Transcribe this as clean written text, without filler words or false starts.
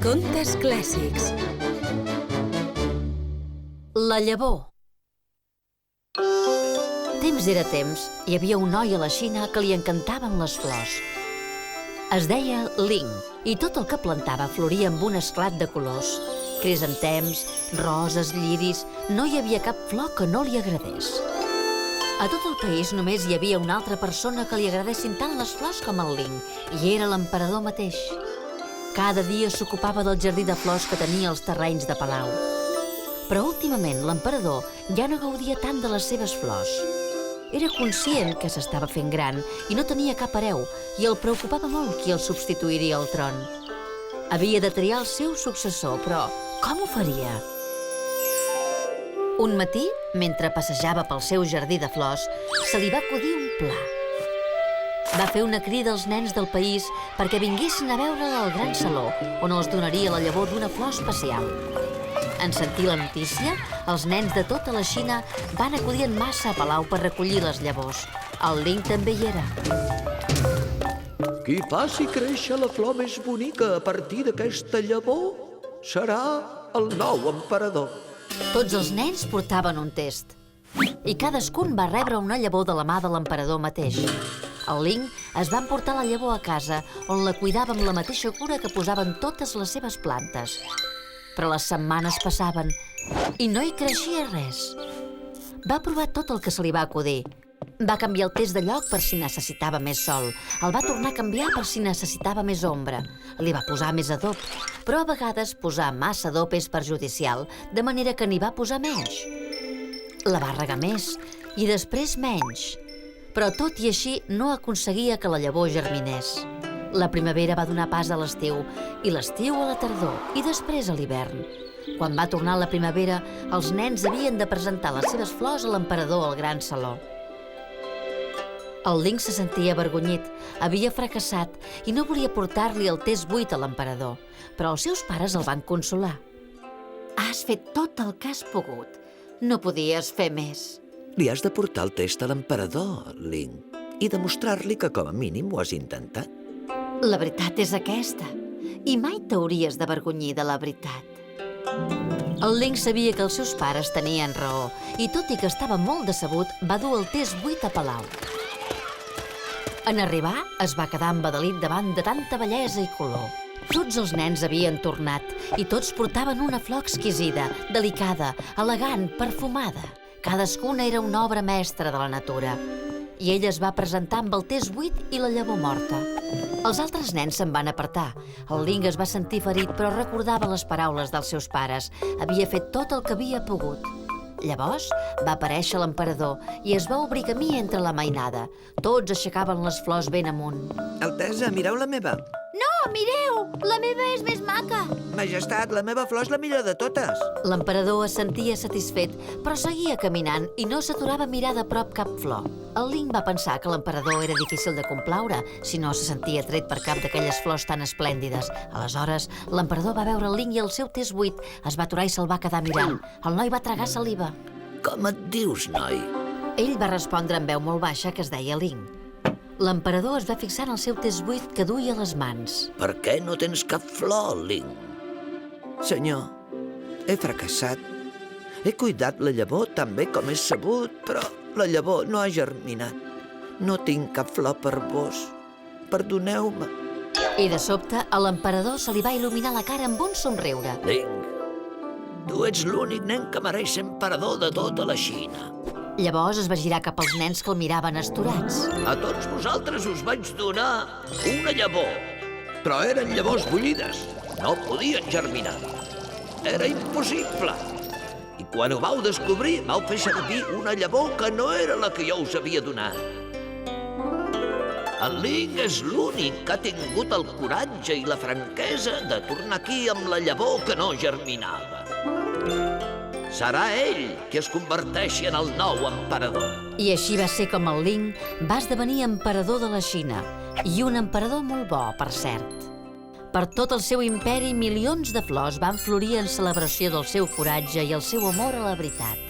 Contes clàssics. La llavor. Temps era temps, hi havia un noi a la Xina que li encantaven les flors. Es deia Ling i tot el que plantava floria amb un esclat de colors. Crisantems, roses, lliris, no hi havia cap flor que no li agradés. A tot el país només hi havia una altra persona que li agradessin tant les flors com el Ling, i era l'emperador mateix. Cada dia s'ocupava del jardí de flors que tenia als terrenys de palau. Però últimament l'emperador ja no gaudia tant de les seves flors. Era conscient que s'estava fent gran i no tenia cap hereu, i el preocupava molt qui el substituiria al tron. Havia de triar el seu successor, però com ho faria? Un matí, mentre passejava pel seu jardí de flors, se li va acudir un pla. Va fer una crida als nens del país perquè vinguessin a veure-la al gran saló, on els donaria la llavor d'una flor especial. En sentir la notícia, els nens de tota la Xina van acudir en massa a palau per recollir les llavors. El Ling també hi era. Qui faci créixer la flor més bonica a partir d'aquesta llavor serà el nou emperador. Tots els nens portaven un test i cadascun va rebre una llavor de la mà de l'emperador mateix. El Ling es va emportar la llavor a casa, on la cuidava amb la mateixa cura que posaven totes les seves plantes. Però les setmanes passaven i no hi creixia res. Va provar tot el que se li va acudir. Va canviar el test de lloc per si necessitava més sol. El va tornar a canviar per si necessitava més ombra. Li va posar més adob, però a vegades posar massa adob és perjudicial, de manera que n'hi va posar menys. La va regar més i després menys. Però tot i així no aconseguia que la llavor germinés. La primavera va donar pas a l'estiu, i l'estiu a la tardor, i després a l'hivern. Quan va tornar la primavera, els nens havien de presentar les seves flors a l'emperador al gran saló. El Ling se sentia avergonyit, havia fracassat i no volia portar-li el test buit a l'emperador, però els seus pares el van consolar. Has fet tot el que has pogut. No podies fer més. Li has de portar el test a l'emperador, Ling, i demostrar-li que com a mínim ho has intentat. La veritat és aquesta, i mai t'hauries d'avergonyir de la veritat. El Ling sabia que els seus pares tenien raó, i tot i que estava molt decebut, va dur el test buit a palau. En arribar, es va quedar embadalit davant de tanta bellesa i color. Tots els nens havien tornat, i tots portaven una flor exquisida, delicada, elegant, perfumada. Cadascuna era una obra mestra de la natura. I ell es va presentar amb el test buit i la llavor morta. Els altres nens se'n van apartar. El Ling es va sentir ferit, però recordava les paraules dels seus pares. Havia fet tot el que havia pogut. Llavors va aparèixer l'emperador i es va obrir camí entre la mainada. Tots aixecaven les flors ben amunt. Altesa, mireu la meva. No, mireu! La meva és més maca. Majestat, la meva flor és la millor de totes. L'emperador es sentia satisfet, però seguia caminant i no s'aturava a mirar de prop cap flor. El Ling va pensar que l'emperador era difícil de complaure si no se sentia tret per cap d'aquelles flors tan esplèndides. Aleshores, l'emperador va veure el Ling i el seu test buit. Es va aturar i se'l va quedar mirant. El noi va tragar saliva. Com et dius, noi? Ell va respondre amb veu molt baixa que es deia Ling. L'emperador es va fixar en el seu test buit que duia a les mans. Per què no tens cap flor, Ling? Senyor, he fracassat. He cuidat la llavor tan bé com és sabut, però la llavor no ha germinat. No tinc cap flor per vos. Perdoneu-me. I de sobte, a l'emperador se li va il·luminar la cara amb un somriure. Ling, tu ets l'únic nen que mereix ser emperador de tota la Xina. Llavors es va girar cap als nens que el miraven astorats. A tots vosaltres us vaig donar una llavor, però eren llavors bullides. No podien germinar. Era impossible. I quan ho vau descobrir, vau fer servir una llavor que no era la que jo us havia donat. El Ling és l'únic que ha tingut el coratge i la franquesa de tornar aquí amb la llavor que no germinava. Serà ell qui es converteixi en el nou emperador. I així va ser com el Ling va esdevenir emperador de la Xina, i un emperador molt bo, per cert. Per tot el seu imperi, milions de flors van florir en celebració del seu coratge i el seu amor a la veritat.